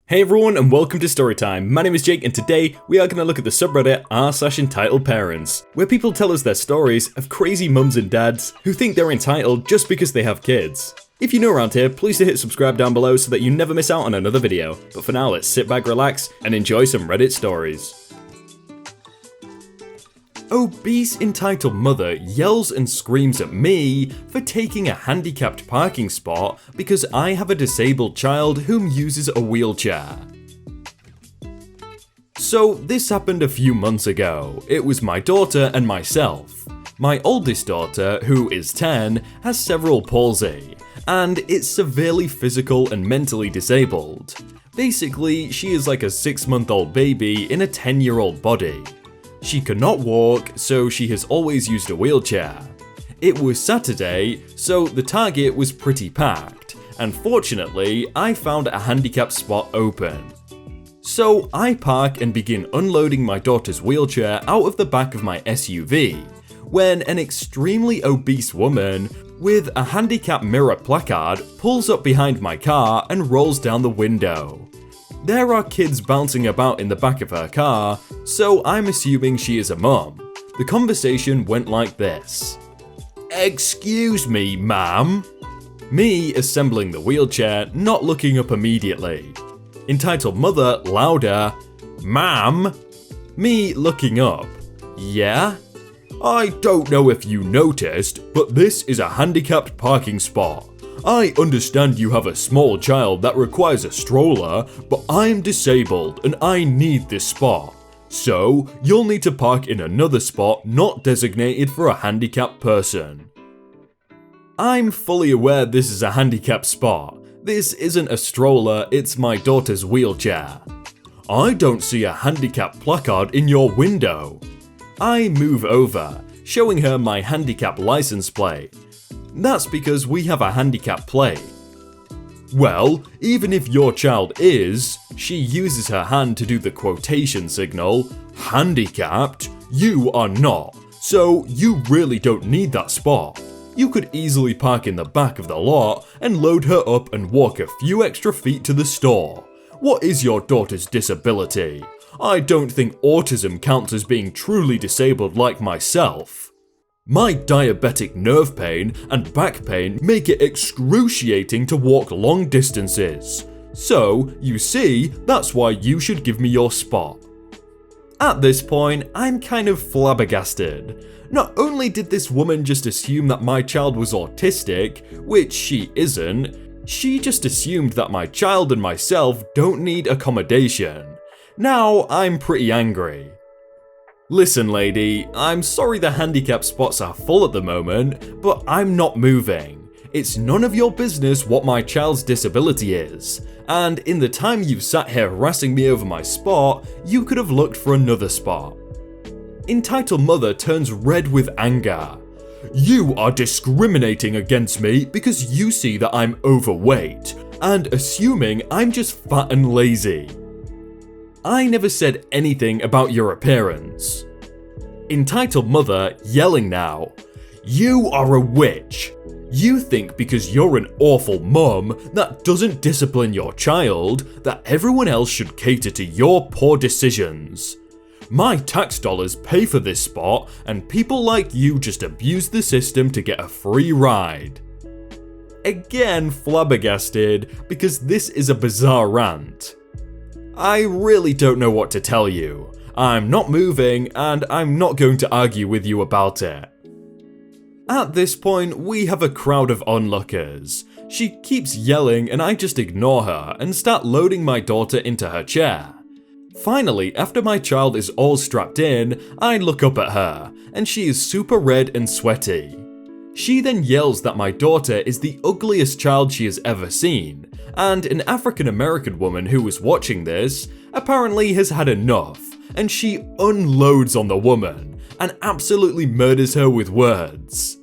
Hey everyone and welcome to Storytime. My name is Jake and today we are going to look at the subreddit r/entitledparents, where people tell us their stories of crazy mums and dads who think they're entitled just because they have kids. If you're new around here, please hit subscribe down below so that you never miss out on another video. But for now, let's sit back, relax, and enjoy some Reddit stories. Obese entitled mother yells and screams at me for taking a handicapped parking spot because I have a disabled child whom uses a wheelchair. So this happened a few months ago. It was my daughter and myself. My oldest daughter, who is 10, has cerebral palsy, and it's severely physical and mentally disabled. Basically, she is like a 6-month-old baby in a 10-year-old body. She cannot walk, so she has always used a wheelchair. It was Saturday, so the Target was pretty packed, and fortunately, I found a handicapped spot open. So I park and begin unloading my daughter's wheelchair out of the back of my SUV, when an extremely obese woman with a handicap mirror placard pulls up behind my car and rolls down the window. There are kids bouncing about in the back of her car, so I'm assuming she is a mum. The conversation went like this. "Excuse me, ma'am." Me assembling the wheelchair, not looking up immediately. Entitled mother, louder, "Ma'am." Me looking up. "Yeah?" "I don't know if you noticed, but this is a handicapped parking spot. I understand you have a small child that requires a stroller, but I'm disabled and I need this spot. So, you'll need to park in another spot not designated for a handicapped person." I'm fully aware this is a handicapped spot. This isn't a stroller, it's my daughter's wheelchair. "I don't see a handicap placard in your window." I move over, showing her my handicap license plate. "That's because we have a handicap plate." "Well, even if your child is," she uses her hand to do the quotation signal, "handicapped, you are not, so you really don't need that spot. You could easily park in the back of the lot and load her up and walk a few extra feet to the store. What is your daughter's disability? I don't think autism counts as being truly disabled like myself. My diabetic nerve pain and back pain make it excruciating to walk long distances. So, you see, that's why you should give me your spot." At this point, I'm kind of flabbergasted. Not only did this woman just assume that my child was autistic, which she isn't, she just assumed that my child and myself don't need accommodation. Now, I'm pretty angry. "Listen, lady, I'm sorry the handicap spots are full at the moment, but I'm not moving. It's none of your business what my child's disability is, and in the time you've sat here harassing me over my spot, you could have looked for another spot." Entitled mother turns red with anger. "You are discriminating against me because you see that I'm overweight, and assuming I'm just fat and lazy." I never said anything about your appearance. Entitled mother yelling now. "You are a witch. You think because you're an awful mum that doesn't discipline your child, that everyone else should cater to your poor decisions. My tax dollars pay for this spot, and people like you just abuse the system to get a free ride." Again flabbergasted because this is a bizarre rant. I really don't know what to tell you. I'm not moving and I'm not going to argue with you about it. At this point, we have a crowd of onlookers. She keeps yelling and I just ignore her and start loading my daughter into her chair. Finally, after my child is all strapped in, I look up at her and she is super red and sweaty. She then yells that my daughter is the ugliest child she has ever seen, and an African American woman who was watching this apparently has had enough, and she unloads on the woman and absolutely murders her with words.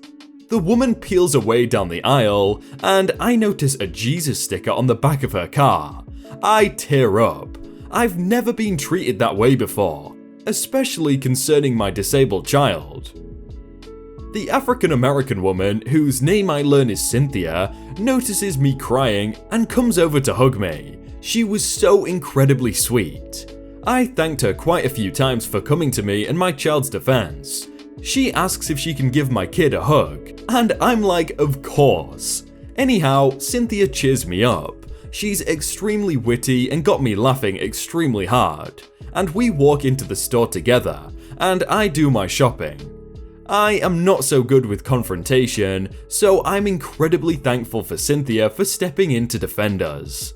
The woman peels away down the aisle, and I notice a Jesus sticker on the back of her car. I tear up. I've never been treated that way before, especially concerning my disabled child. The African American woman, whose name I learn is Cynthia, notices me crying and comes over to hug me. She was so incredibly sweet. I thanked her quite a few times for coming to me and my child's defense. She asks if she can give my kid a hug, and I'm like, of course. Anyhow, Cynthia cheers me up. She's extremely witty and got me laughing extremely hard. And we walk into the store together, and I do my shopping. I am not so good with confrontation, so I'm incredibly thankful for Cynthia for stepping in to defend us.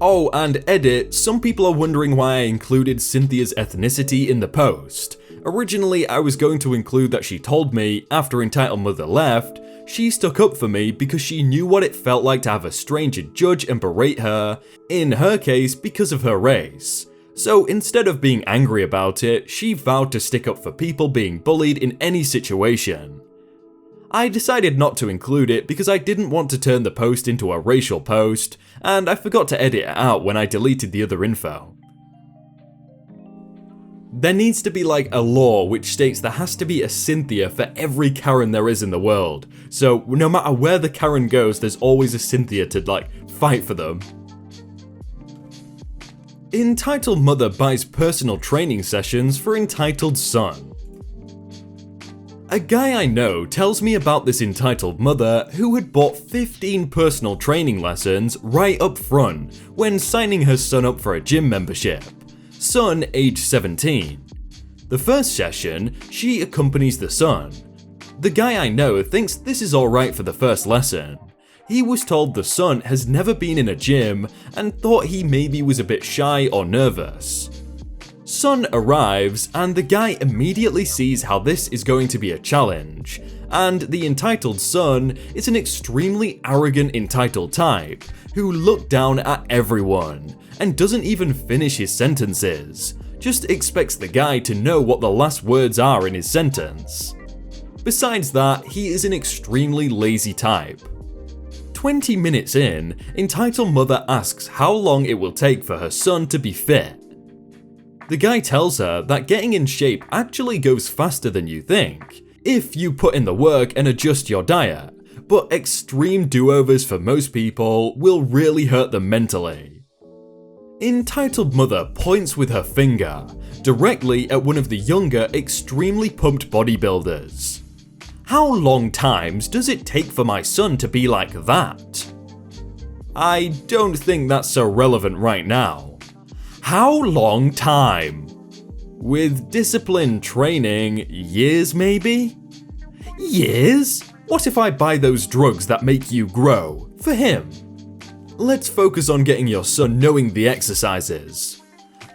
Oh, and edit, some people are wondering why I included Cynthia's ethnicity in the post. Originally, I was going to include that she told me, after Entitled Mother left, she stuck up for me because she knew what it felt like to have a stranger judge and berate her, in her case because of her race. So instead of being angry about it, she vowed to stick up for people being bullied in any situation. I decided not to include it because I didn't want to turn the post into a racial post, and I forgot to edit it out when I deleted the other info. There needs to be like a law which states there has to be a Cynthia for every Karen there is in the world. So no matter where the Karen goes, there's always a Cynthia to like fight for them. Entitled Mother buys personal training sessions for entitled son. A guy I know tells me about this entitled mother who had bought 15 personal training lessons right up front when signing her son up for a gym membership. Son age 17. The first session, she accompanies the son. The guy I know thinks this is alright for the first lesson. He was told the son has never been in a gym and thought he maybe was a bit shy or nervous. Son arrives and the guy immediately sees how this is going to be a challenge, and the entitled son is an extremely arrogant entitled type who looked down at everyone and doesn't even finish his sentences, just expects the guy to know what the last words are in his sentence. Besides that, he is an extremely lazy type. 20 minutes in, entitled mother asks how long it will take for her son to be fit. The guy tells her that getting in shape actually goes faster than you think, if you put in the work and adjust your diet, but extreme do-overs for most people will really hurt them mentally. Entitled mother points with her finger directly at one of the younger, extremely pumped bodybuilders. How long times does it take for my son to be like that? I don't think that's so relevant right now. How long time? With discipline training, years maybe? Years? What if I buy those drugs that make you grow, for him? Let's focus on getting your son knowing the exercises.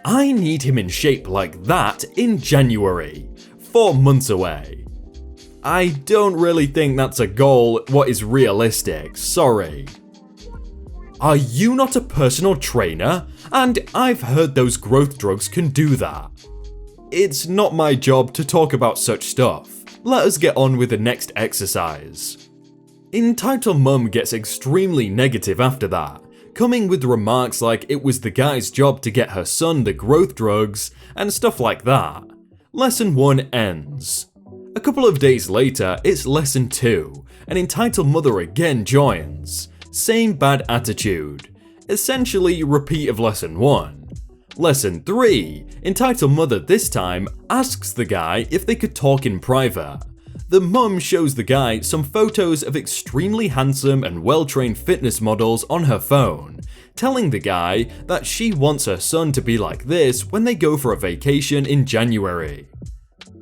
I need him in shape like that in January, 4 months away. I don't really think that's a goal what is realistic, sorry. Are you not a personal trainer? And I've heard those growth drugs can do that. It's not my job to talk about such stuff. Let us get on with the next exercise. Entitled mum gets extremely negative after that, coming with remarks like it was the guy's job to get her son the growth drugs and stuff like that. Lesson 1 ends. A couple of days later, it's lesson 2, and entitled mother again joins. Same bad attitude. Essentially repeat of lesson 1. Lesson 3, entitled mother this time asks the guy if they could talk in private. The mum shows the guy some photos of extremely handsome and well-trained fitness models on her phone, telling the guy that she wants her son to be like this when they go for a vacation in January.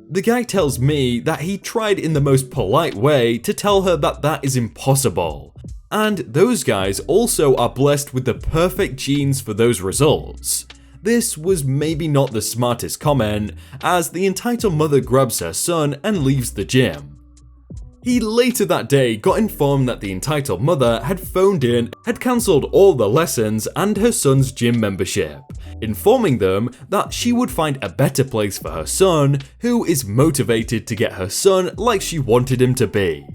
The guy tells me that he tried in the most polite way to tell her that that is impossible, and those guys also are blessed with the perfect genes for those results. This was maybe not the smartest comment, as the entitled mother grabs her son and leaves the gym. He later that day got informed that the entitled mother had phoned in, had cancelled all the lessons and her son's gym membership, informing them that she would find a better place for her son, who is motivated to get her son like she wanted him to be.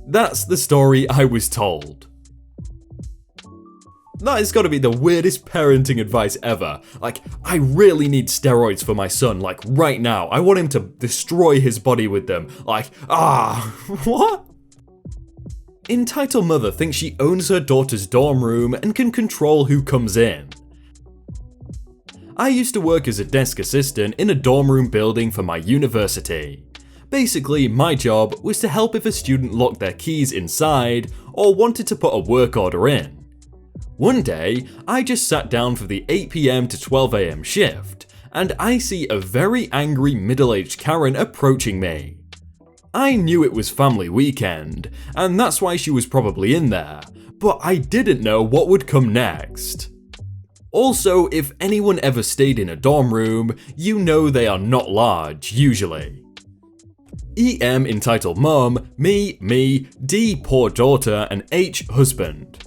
That's the story I was told. That has got to be the weirdest parenting advice ever. Like, I really need steroids for my son, like right now. I want him to destroy his body with them. Like, what? Entitled mother thinks she owns her daughter's dorm room and can control who comes in. I used to work as a desk assistant in a dorm room building for my university. Basically, my job was to help if a student locked their keys inside or wanted to put a work order in. One day, I just sat down for the 8 PM to 12 AM shift, and I see a very angry middle-aged Karen approaching me. I knew it was family weekend, and that's why she was probably in there, but I didn't know what would come next. Also, if anyone ever stayed in a dorm room, you know they are not large, usually. EM entitled mum, me, D poor daughter, and H husband.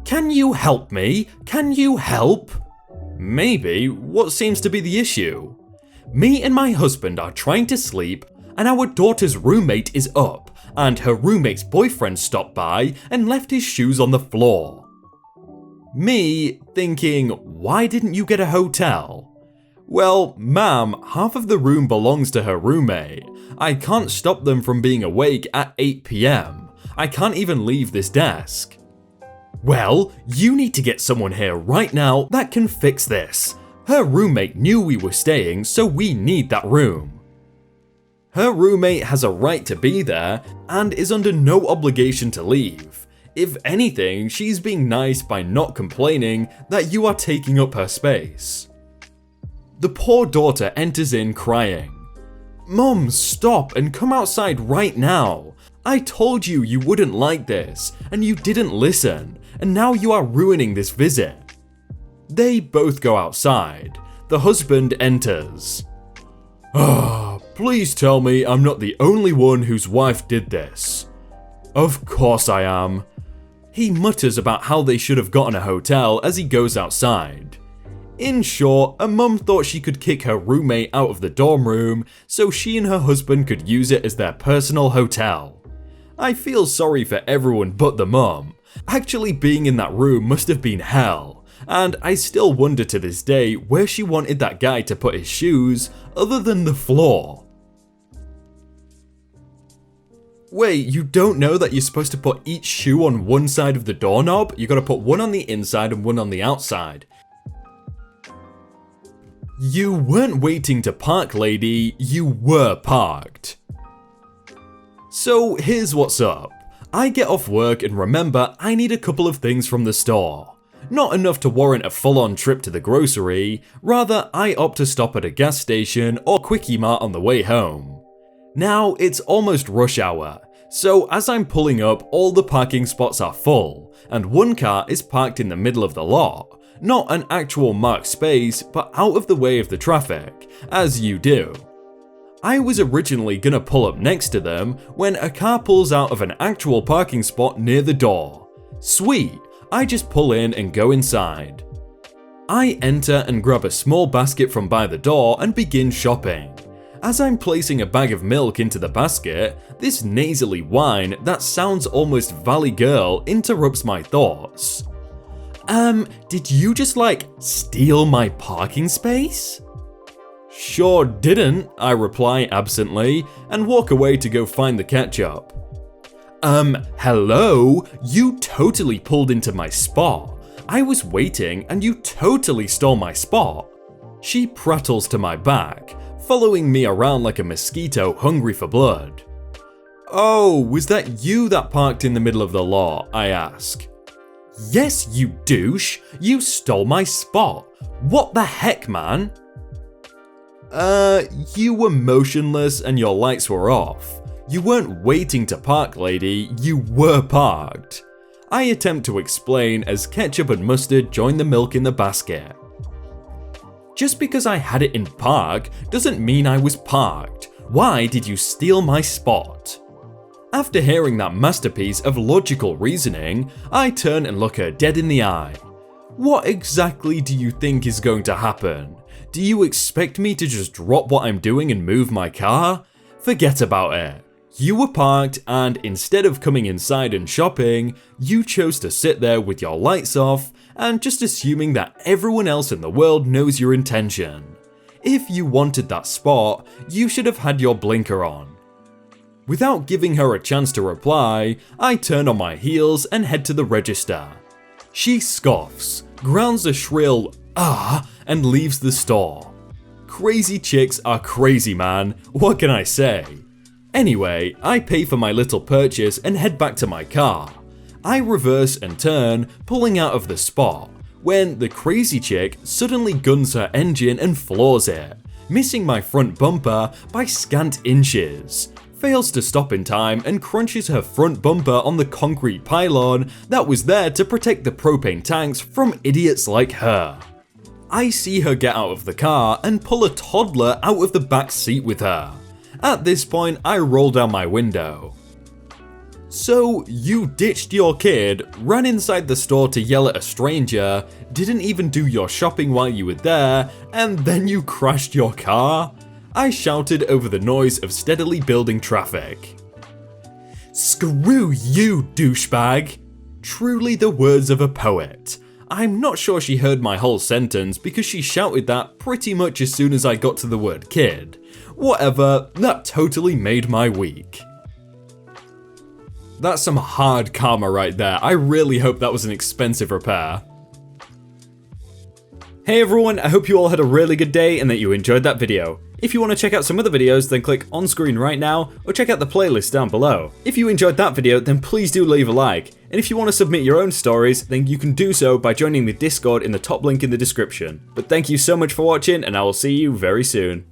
Can you help me? Can you help? Maybe. What seems to be the issue? Me and my husband are trying to sleep, and our daughter's roommate is up, and her roommate's boyfriend stopped by and left his shoes on the floor. Me thinking, why didn't you get a hotel? Well, ma'am, half of the room belongs to her roommate. I can't stop them from being awake at 8 PM. I can't even leave this desk. Well, you need to get someone here right now that can fix this. Her roommate knew we were staying, so we need that room. Her roommate has a right to be there and is under no obligation to leave. If anything, she's being nice by not complaining that you are taking up her space. The poor daughter enters in crying. Mum, stop and come outside right now. I told you you wouldn't like this, and you didn't listen, and now you are ruining this visit. They both go outside. The husband enters. Please tell me I'm not the only one whose wife did this. Of course I am. He mutters about how they should have gotten a hotel as he goes outside. In short, a mum thought she could kick her roommate out of the dorm room so she and her husband could use it as their personal hotel. I feel sorry for everyone but the mum. Actually being in that room must have been hell, and I still wonder to this day where she wanted that guy to put his shoes other than the floor. Wait, you don't know that you're supposed to put each shoe on one side of the doorknob? You gotta put one on the inside and one on the outside. You weren't waiting to park, lady, you were parked. So here's what's up. I get off work and remember I need a couple of things from the store. Not enough to warrant a full-on trip to the grocery, rather I opt to stop at a gas station or Quickie Mart on the way home. Now it's almost rush hour, so as I'm pulling up all the parking spots are full, and one car is parked in the middle of the lot, not an actual marked space but out of the way of the traffic, as you do. I was originally gonna pull up next to them when a car pulls out of an actual parking spot near the door. Sweet, I just pull in and go inside. I enter and grab a small basket from by the door and begin shopping. As I'm placing a bag of milk into the basket, this nasally whine that sounds almost Valley Girl interrupts my thoughts. Did you just steal my parking space? Sure didn't, I reply absently and walk away to go find the ketchup. Hello? You totally pulled into my spot. I was waiting and you totally stole my spot. She prattles to my back, following me around like a mosquito hungry for blood. Oh, was that you that parked in the middle of the lot? I ask. Yes, you douche. You stole my spot. What the heck, man? You were motionless and your lights were off. You weren't waiting to park, lady. You were parked. I attempt to explain as ketchup and mustard join the milk in the basket. Just because I had it in park doesn't mean I was parked. Why did you steal my spot? After hearing that masterpiece of logical reasoning, I turn and look her dead in the eye. What exactly do you think is going to happen? Do you expect me to just drop what I'm doing and move my car? Forget about it. You were parked and instead of coming inside and shopping, you chose to sit there with your lights off and just assuming that everyone else in the world knows your intention. If you wanted that spot, you should have had your blinker on. Without giving her a chance to reply, I turn on my heels and head to the register. She scoffs, grounds a shrill "ah" and leaves the store. Crazy chicks are crazy, man, what can I say? Anyway, I pay for my little purchase and head back to my car. I reverse and turn, pulling out of the spot, when the crazy chick suddenly guns her engine and floors it, missing my front bumper by scant inches, fails to stop in time and crunches her front bumper on the concrete pylon that was there to protect the propane tanks from idiots like her. I see her get out of the car and pull a toddler out of the back seat with her. At this point, I roll down my window. So, you ditched your kid, ran inside the store to yell at a stranger, didn't even do your shopping while you were there, and then you crashed your car? I shouted over the noise of steadily building traffic. Screw you, douchebag! Truly the words of a poet. I'm not sure she heard my whole sentence because she shouted that pretty much as soon as I got to the word kid. Whatever, that totally made my week. That's some hard karma right there. I really hope that was an expensive repair. Hey everyone, I hope you all had a really good day and that you enjoyed that video. If you want to check out some other videos, then click on screen right now or check out the playlist down below. If you enjoyed that video, then please do leave a like. And if you want to submit your own stories, then you can do so by joining the Discord in the top link in the description. But thank you so much for watching and I will see you very soon.